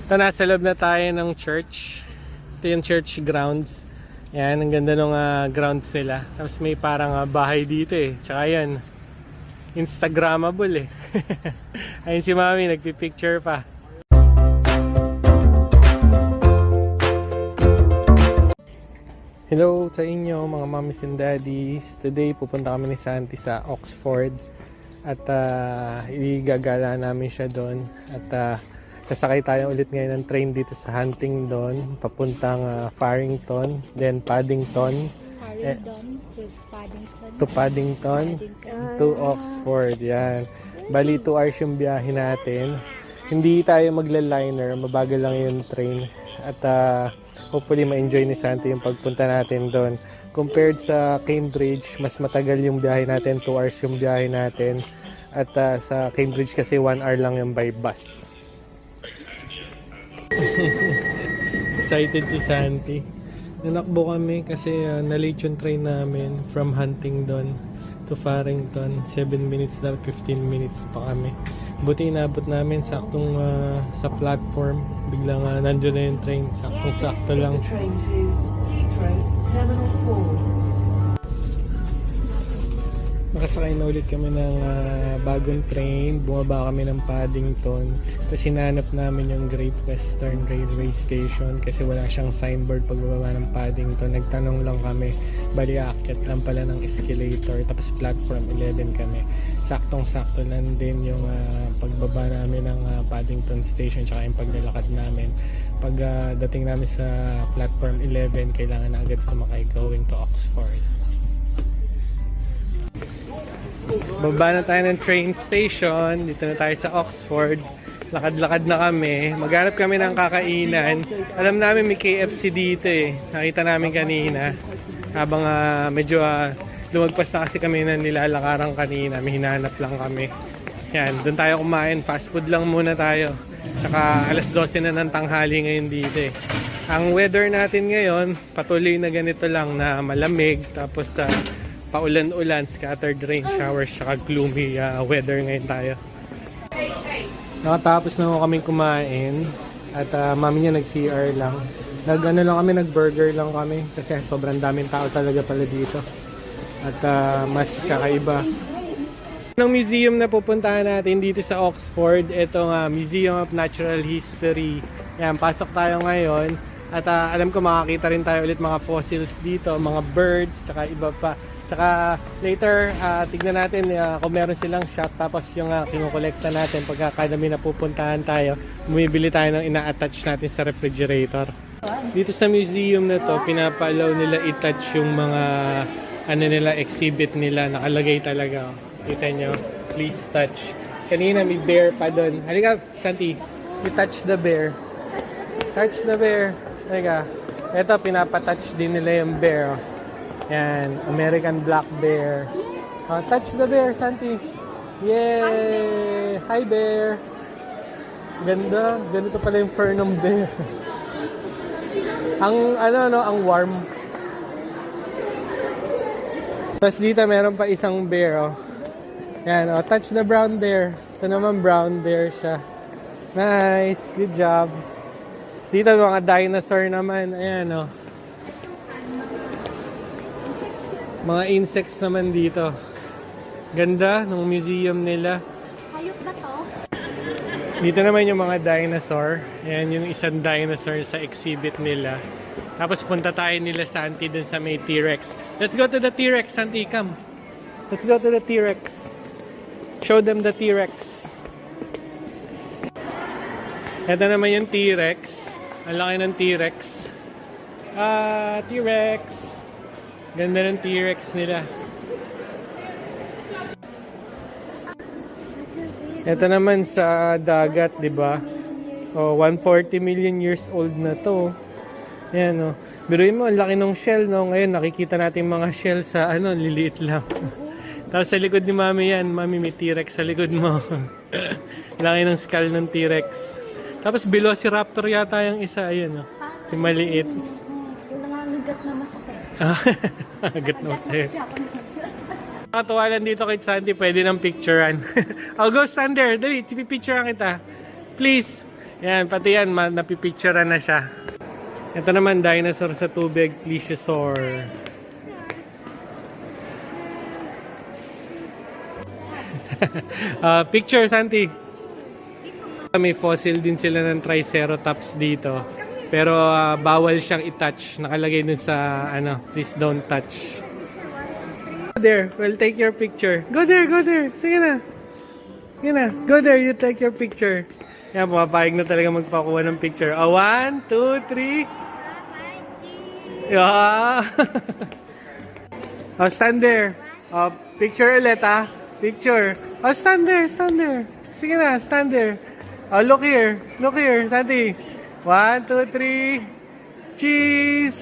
Ito, nasa loob na tayo ng church. Ito yung church grounds. Yan, ang ganda ng grounds nila. Tapos may parang bahay dito eh. Tsaka yan, Instagrammable eh. Ayun si Mami, nagpipicture pa. Hello sa inyo mga mommies and daddies. Today pupunta kami ni Santi sa Oxford. At igagala namin siya doon. At sasakay tayo ulit ngayon ng train dito sa Huntingdon. Papuntang Farrington, then Paddington. To Paddington. To Oxford. Yan. Bali 2 hours yung biyahe natin. Hindi tayo magla-liner. Mabagal lang yung train. At hopefully ma-enjoy ni Santi yung pagpunta natin doon. Compared sa Cambridge, mas matagal yung biyahe natin. 2 hours yung biyahe natin. At sa Cambridge kasi 1 hour lang yung by bus. Excited si Santi. Nanakbo kami kasi na-late yung train namin from Huntingdon to Farrington. 7 minutes na, 15 minutes pa kami. Buti inabot namin saktong sa platform. Biglang nandiyon na yung train. Saktong-sakto lang. Nakasakay na ulit kami ng bagong train. Bumaba kami ng Paddington. Tapos hinanap namin yung Great Western Railway Station kasi wala siyang signboard pagbaba ng Paddington. Nagtanong lang kami. Bali aakyat lang pala ng escalator. Tapos platform 11 kami. Saktong-sakto nandun yung pagbaba namin ng Paddington Station tsaka yung paglalakad namin. Pag dating namin sa platform 11, kailangan na agad sumakay going to Oxford. Baba na tayo ng train station. Dito na tayo sa Oxford. Lakad-lakad na kami. Maghanap kami ng kakainan. Alam namin may KFC dito eh. Nakita namin kanina. Habang medyo lumagpas na kasi kami na nilalakaran kanina. May hinanap lang kami. Yan, doon tayo kumain. Fast food lang muna tayo. Tsaka alas 12 na ng tanghali ngayon dito eh. Ang weather natin ngayon, patuloy na ganito lang na malamig. Tapos paulan-ulan, scattered rain showers, saka gloomy weather ngayon tayo. Nakatapos na kaming kumain at mami niya nag-CR lang. Nag-ano lang kami, nag-burger lang kami kasi sobrang daming tao talaga pala dito. At mas kakaiba. Ang museum na pupuntahan natin dito sa Oxford, ito nga, Museum of Natural History. Yan, pasok tayo ngayon. At alam ko makakita rin tayo ulit mga fossils dito, mga birds, tsaka iba pa. Saka later, tignan natin kung meron silang shop. Tapos yung kinukolekta natin pagka kami napupuntahan tayo, bumibili tayo ng ina-attach natin sa refrigerator. Dito sa museum na to, pinapalaw nila i-touch yung mga exhibit nila. Nakalagay talaga. Kita nyo, please touch. Kanina may bear pa doon. Halika, Santi, you touch the bear. Touch the bear. Halika. Ito, pinapatouch din nila yung bear. Yan, American black bear. Touch the bear, Santi. Yay! Hi, bear. Ganda. Ganito pala yung fur ng bear. Ang warm. Tapos dito meron pa isang bear, oh. Yan, touch the brown bear. Ito naman brown bear siya. Nice, good job. Dito mga dinosaur naman. Ayan, oh. Mga insects naman dito. Ganda ng museum nila. Hayop ba to? Dito naman yung mga dinosaur. Ayan yung isang dinosaur sa exhibit nila. Tapos punta tayo nila Santi dun sa may T-Rex. Let's go to the T-Rex, Santi. Come. Let's go to the T-Rex. Show them the T-Rex. Ito naman yung T-Rex. Ang laki ng T-Rex. T-Rex. Ganda ng T-Rex nila. Ito naman sa dagat, 'di ba? 140 million years old na 'to. Ayan, oh. Biruin mo, ang laki ng shell, no? Ngayon nakikita natin mga shell sa liliit lang. Tapos sa likod ni Mami yan, Mami may T-Rex sa likod mo. Laki ng skull ng T-Rex. Tapos Velociraptor yata yung isa, ayun, oh. Yung maliit. Yung nangangagat na masakit. Agat na sa'yo. Nakatuwa lang dito kay Santi, pwede ng picturean. I'll go stand there. Dali, pipicturean kita. Please. Yan, pati yan, napipicturean na siya. Ito naman, dinosaur sa tubig, plesiosaur. Picture, Santi. May fossil din sila ng Triceratops dito. Pero bawal siyang i-touch. Nakalagay dun sa, please don't touch. Go there, we'll take your picture. Go there, go there. Sige na. Sige na, go there, you take your picture. Yan, pumapayag na talaga magpakuha ng picture. 1, 2, 3. Yeah. Stand there. Picture ulit, Picture. Stand there, stand there. Sige na, stand there. Look here, Santi. 1, 2, 3. Cheese!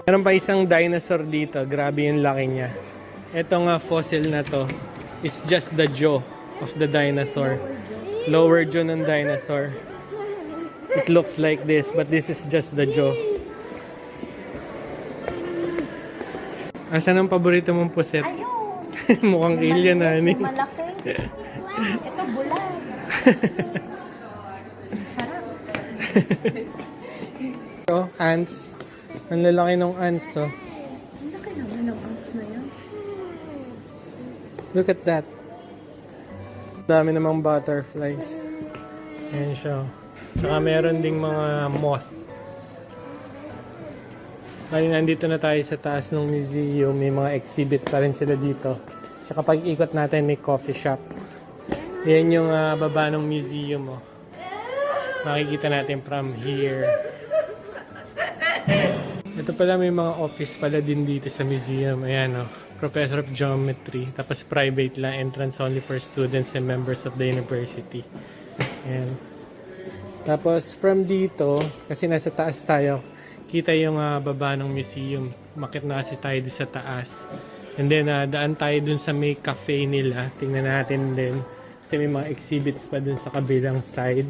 Meron pa isang dinosaur dito. Grabe yung laki niya. Itong fossil na to is just the jaw of the dinosaur. Lower jaw ng dinosaur. It looks like this, but this is just the jaw. Asan ang paborito mong puset? Ayun! Mukhang alien na. Malaki. Ito bulag. Sarap. Ants. Ang lalaki ng ants, Ang laki naman ng ants na yan. Look at that. Dami namang butterflies. Ayan siya. Tsaka meron ding mga moth. Bali, nandito na tayo sa taas ng museum. May mga exhibit pa rin sila dito. Tsaka pag ikot natin, may coffee shop. Yan yung baba ng museum. Makikita natin from here. Ito pala, may mga office pala din dito sa museum. Ayan, Professor of Geometry. Tapos private lang. Entrance only for students and members of the university. Ayan. Tapos from dito, kasi nasa taas tayo, kita yung baba ng museum. Makit na kasi tayo dito sa taas. And then, daan tayo dun sa may cafe nila. Tingnan natin din. Kasi may mga exhibits pa dun sa kabilang side.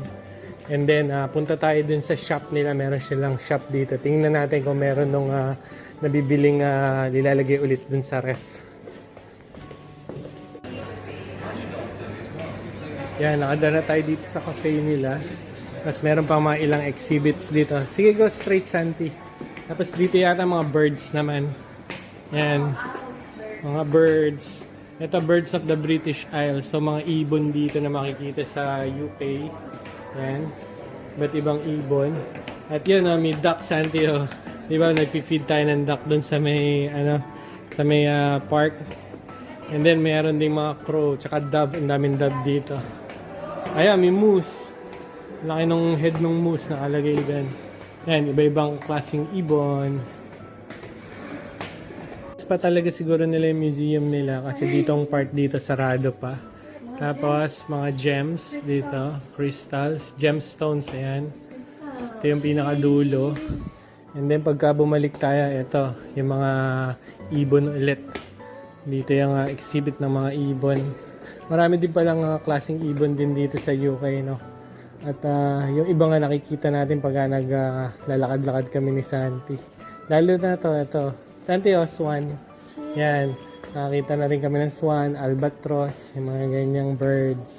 And then, punta tayo dun sa shop nila. Meron silang shop dito. Tingnan natin kung meron nung nabibiling nilalagay ulit dun sa ref. Yan, nakadala tayo dito sa cafe nila. Tapos meron pa mga ilang exhibits dito. Sige, go straight, Santi. Tapos dito yata mga birds naman. Yan. Mga birds. Ito, birds of the British Isles. So, mga ibon dito na makikita sa UK. Yan. Ba't ibang ibon. At yun, may duck, Santi. Di ba, nagpi-feed tayo ng duck dun sa may, sa may park. And then, mayroon ding mga crow. Tsaka dove. Ang daming dove dito. Ayan, may moose. Laki ng head ng moose na nakalagay dyan. Yan, iba-ibang klaseng ibon. Pa talaga siguro nila yung museum nila kasi ditong part dito sarado pa. Tapos, mga gems dito. Crystals. Gemstones, ayan. Ito yung pinakadulo. And then, pagka bumalik tayo, ito. Yung mga ibon ulit. Dito yung exhibit ng mga ibon. Marami din palang klaseng ibon din dito sa UK, no? At yung iba nga nakikita natin pagka naglalakad-lakad kami ni Santi. Lalo na ito. Santi, swan. Yan. Nakakita na rin kami ng swan, albatros, yung mga ganyang birds.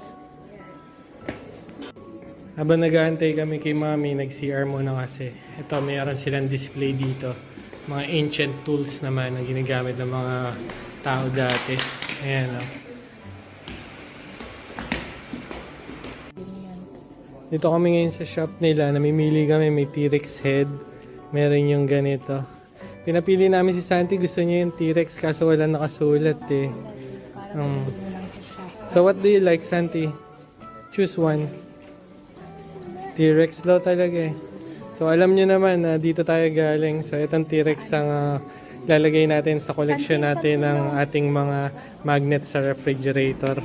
Habang nag-aantay kami kay Mami, nag-CR muna kasi. Ito, mayroon silang display dito. Mga ancient tools naman na ginagamit ng mga tao dati. Ayan, Dito kami ngayon sa shop nila. Namimili kami. May T-Rex head. Meron yung ganito. Pinapili namin si Santi. Gusto niya yung T-Rex kaso wala nakasulat eh. So what do you like, Santi? Choose one. T-Rex daw talaga eh. So alam nyo naman na dito tayo galing. So itong T-Rex ang lalagay natin sa collection natin ng ating mga magnet sa refrigerator.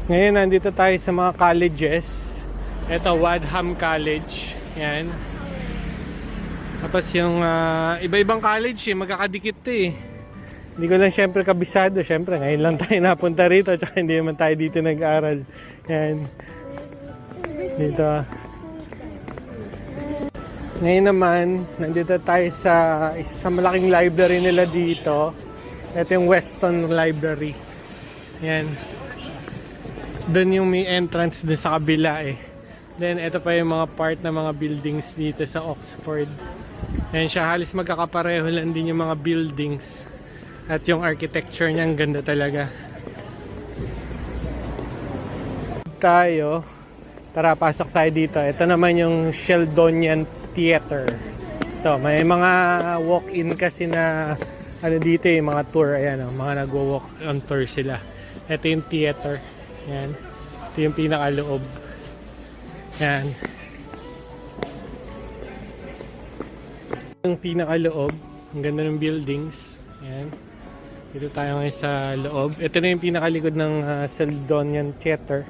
Ngayon, nandito tayo sa mga colleges. Ito, Wadham College. Yan. Tapos yung iba-ibang college, magkakadikit to eh. Hindi ko lang syempre kabisado. Syempre, ngayon lang tayo napunta rito. Tsaka hindi naman tayo dito nag-aral. Yan. Dito. Ngayon naman, nandito tayo sa isa sa malaking library nila dito. Ito yung Weston Library. Yan. Doon yung may entrance dun sa kabila eh. Then ito pa yung mga part ng mga buildings dito sa Oxford. Ayan siya, halos magkakapareho lang din yung mga buildings. At yung architecture niya, ang ganda talaga. Tayo, tara pasok tayo dito. Ito naman yung Sheldonian Theater. Ito, may mga walk-in kasi na ano dito eh, mga tour. Ayan, mga nagwo-walk on tour sila. Ito yung theater. Ayan. Ito yung pinakaloob. Ayan. Yung pinakaloob, ang ganda ng buildings. Ayan. Dito tayo ngayon sa loob. Ito na yung pinakalikod ng Sheldonian Theater.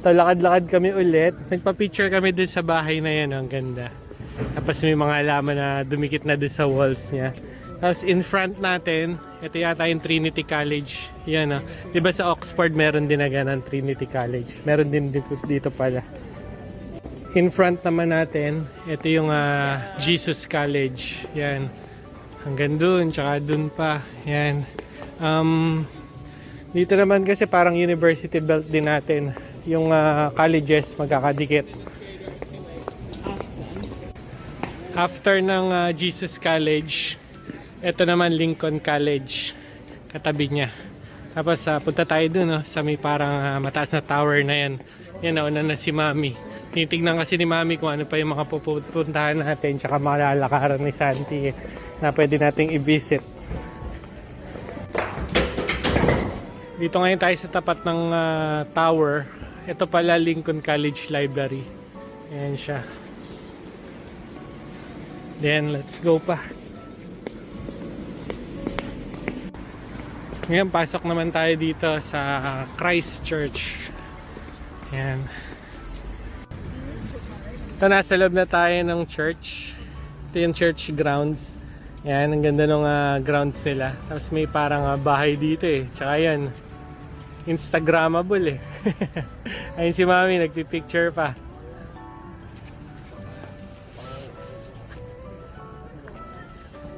Lakad-lakad kami ulit. Nagpa-picture kami dun sa bahay na yan. Ang ganda. Tapos may mga halaman na dumikit na dun sa walls niya. Tapos in front natin, ito yata yung Trinity College. Yan, diba sa Oxford meron din na ganun, Trinity College. Meron din dito pala. In front naman natin, ito yung Jesus College. Yan. Hanggang dun, tsaka dun pa. Yan. Dito naman kasi parang university belt din natin. Yung colleges magkakadikit. After ng Jesus College, ito naman Lincoln College. Katabi niya. Tapos punta tayo dun sa may parang mataas na tower na yan. Yan, nauna na si Mami. Tinitignan kasi ni Mami kung ano pa yung mga pupuntahan natin tsaka malalakaran ni Santi na pwede nating i-visit. Dito ngayon tayo sa tapat ng tower. Ito pala Lincoln College Library. Ayan siya. Then let's go pa. Ngayon pasok naman tayo dito sa Christ Church. Ayan. Ito, nasa loob na tayo ng church. Ito yung church grounds. Yan, ang ganda ng grounds nila. Tapos may parang bahay dito eh. Tsaka yan, Instagrammable eh. Ayun si Mami, nagpipicture pa.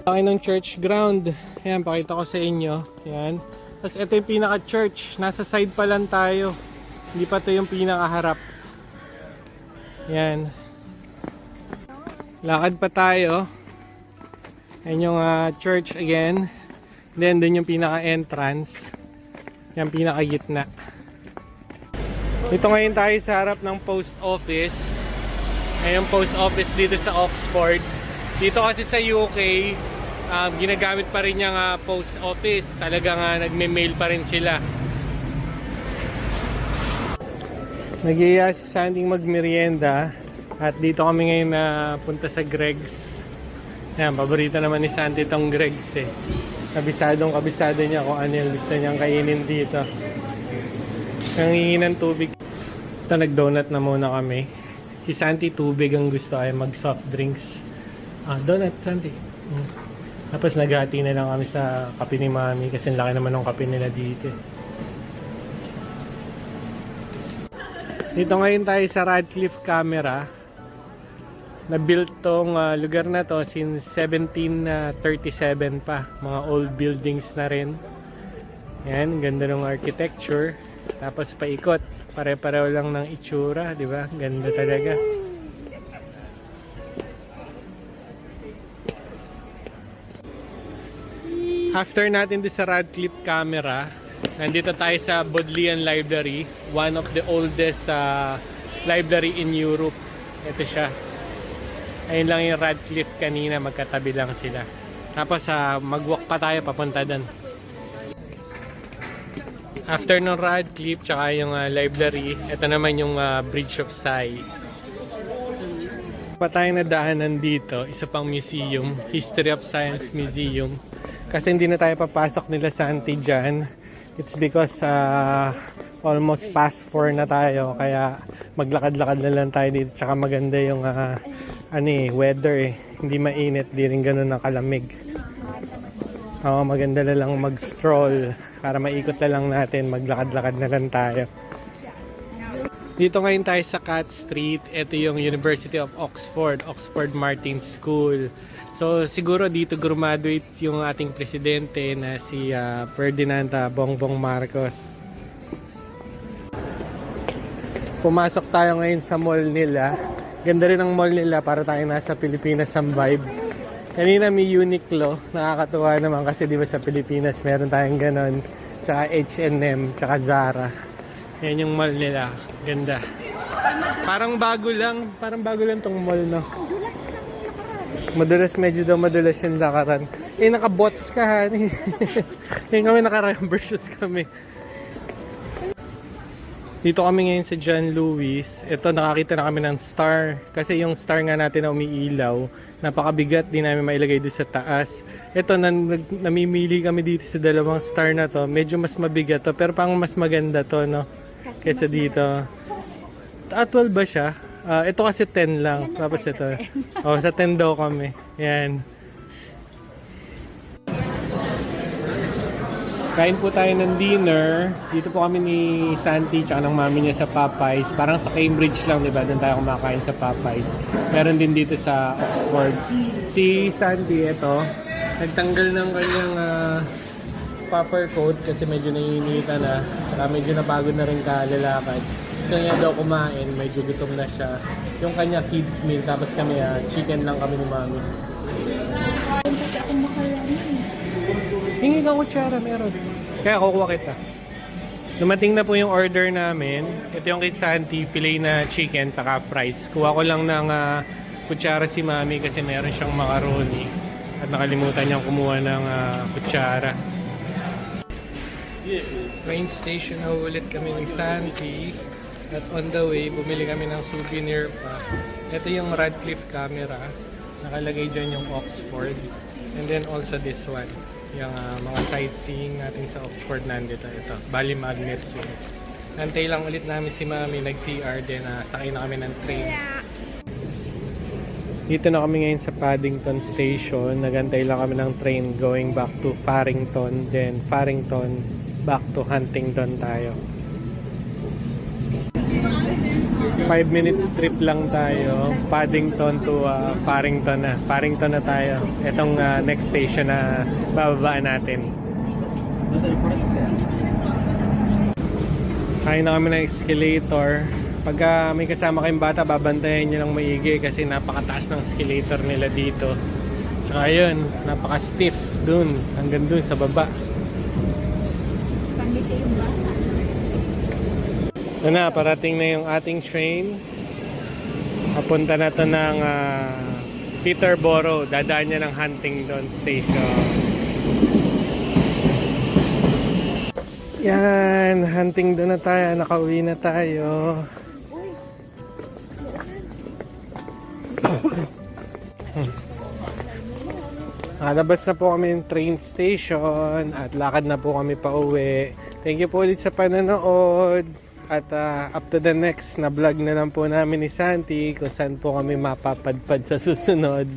Laki ng church ground. Yan, pakita ko sa inyo. Yan. Tapos ito yung pinaka-church. Nasa side pa lang tayo. Hindi pa ito yung pinaka-harap. Yan. Lakad pa tayo. Yan yung church again. Then dun yung pinaka-entrance. Yan pinaka-gitna. Dito ngayon tayo sa harap ng post office. Yan yung post office dito sa Oxford. Dito kasi sa UK, ginagamit pa rin yung post office. Talagang nagme-mail pa rin sila. Nag-iaya si Sandy magmerienda. At dito kami ngayon na punta sa Greg's. Yan, paborito naman ni Sandy itong Greg's eh. Kabisado niya kung ano yung gusto niyang kainin dito. Nangingi ng tubig. Ito, nag-donut na muna kami. Si Sandy tubig ang gusto ay mag-soft drinks. Donut, Sandy. Tapos naghati na lang kami sa kape ni Mami kasi laki naman ng kape nila dito. Dito ngayon tayo sa Radcliffe Camera. Na-built tong lugar na to since 1737 pa. Mga old buildings na rin. Yan, ganda ng architecture. Tapos paikot. Pare-pareho lang ng itsura, di ba? Ganda talaga. After natin doon sa Radcliffe Camera, nandito tayo sa Bodleian Library, one of the oldest library in Europe. Ito siya. Ayun lang yung Radcliffe kanina, magkatabi lang sila. Tapos mag-walk pa tayo papunta doon. After ng Radcliffe tsaka yung library, ito naman yung Bridge of Sighs. Pa tayong nadaanan dito, isa pang museum, History of Science Museum. Kasi hindi na tayo papasok nila sa Santi dyan. It's because almost past 4 na tayo, kaya maglakad-lakad na lang tayo dito. Tsaka maganda yung weather eh. Hindi mainit, di rin ganun ang kalamig. Maganda na lang mag-stroll para maikot na lang natin, maglakad-lakad na lang tayo. Dito ngayon tayo sa Cat Street. Ito yung University of Oxford, Oxford Martin School. So siguro dito graduate yung ating presidente na si Ferdinand Bongbong Marcos. Pumasok tayo ngayon sa mall nila. Ganda rin ang mall nila para tayo nasa Pilipinas ang vibe. Kanina may Uniqlo, nakakatuwa naman kasi di ba sa Pilipinas meron tayong ganon. Tsaka H&M, tsaka Zara. Yan yung mall nila. Ganda. Parang bago lang tong mall, no? Madulas, medyo daw madulas yung lakaran. Eh, naka-bots ka, honey. Eh, kami naka-rubber shoes kami. Dito kami ngayon sa John Lewis. Ito, nakakita na kami ng star. Kasi yung star nga natin na umiilaw, napakabigat, di namin mailagay doon sa taas. Ito, namimili kami dito sa dalawang star na to. Medyo mas mabigat to, pero pang mas maganda to, no? Kesa dito. 12 ba siya? Ito kasi 10 lang. Tapos ito. Oh, sa 10 daw kami. Yan. Kain po tayo ng dinner. Dito po kami ni Santi tsaka ng mami niya sa Popeyes. Parang sa Cambridge lang, di ba? Doon tayo kumakain sa Popeyes. Meron din dito sa Oxford. Si Santi, ito, nagtanggal ng kanyang popper coat kasi medyo naiinita na. Saka medyo napagod na rin kalalakad. Gusto niya daw kumain, medyo gutom na siya. Yung kanya kids meal, tapos kami chicken lang kami ni mami. Hingi kang kutsara, meron. Kaya kukuha kita. Dumating na po yung order namin. Ito yung kay Santi, filet na chicken, saka fries. Kuha ko lang ng kutsara si mami kasi meron siyang macaroni. At nakalimutan niyang kumuha ng kutsara. Train station na ulit kami ni Santi. At on the way, bumili kami ng souvenir pa. Ito yung Radcliffe camera. Nakalagay dyan yung Oxford. And then also this one. Yung mga sightseeing natin sa Oxford nandito. Ito, Bali Magnet yun. Nantay lang ulit namin si Mami, nag-CR din. Sakay na kami ng train. Dito na kami ngayon sa Paddington Station. Nagantay lang kami ng train going back to Farrington. Then Farrington, back to Huntingdon tayo. 5 minutes trip lang tayo. Paddington to Farrington na. Farrington na tayo. Itong next station na bababaan natin. Kain na kami ng escalator. Pagka may kasama kayong bata, babantayan nyo ng maigi kasi napakataas ng escalator nila dito. Tsaka yun, napaka-stiff dun. Hanggang dun sa baba. Ito na, parating na yung ating train. Papunta na to ng Peterborough. Dadaan niya ng Huntingdon Station. Yan, Huntingdon na tayo. Nakauwi na tayo. Labas na po kami yung train station at lakad na po kami pa uwi. Thank you po ulit sa panonood. At up to the next na vlog na lang po namin ni Santi kung saan po kami mapapadpad sa susunod.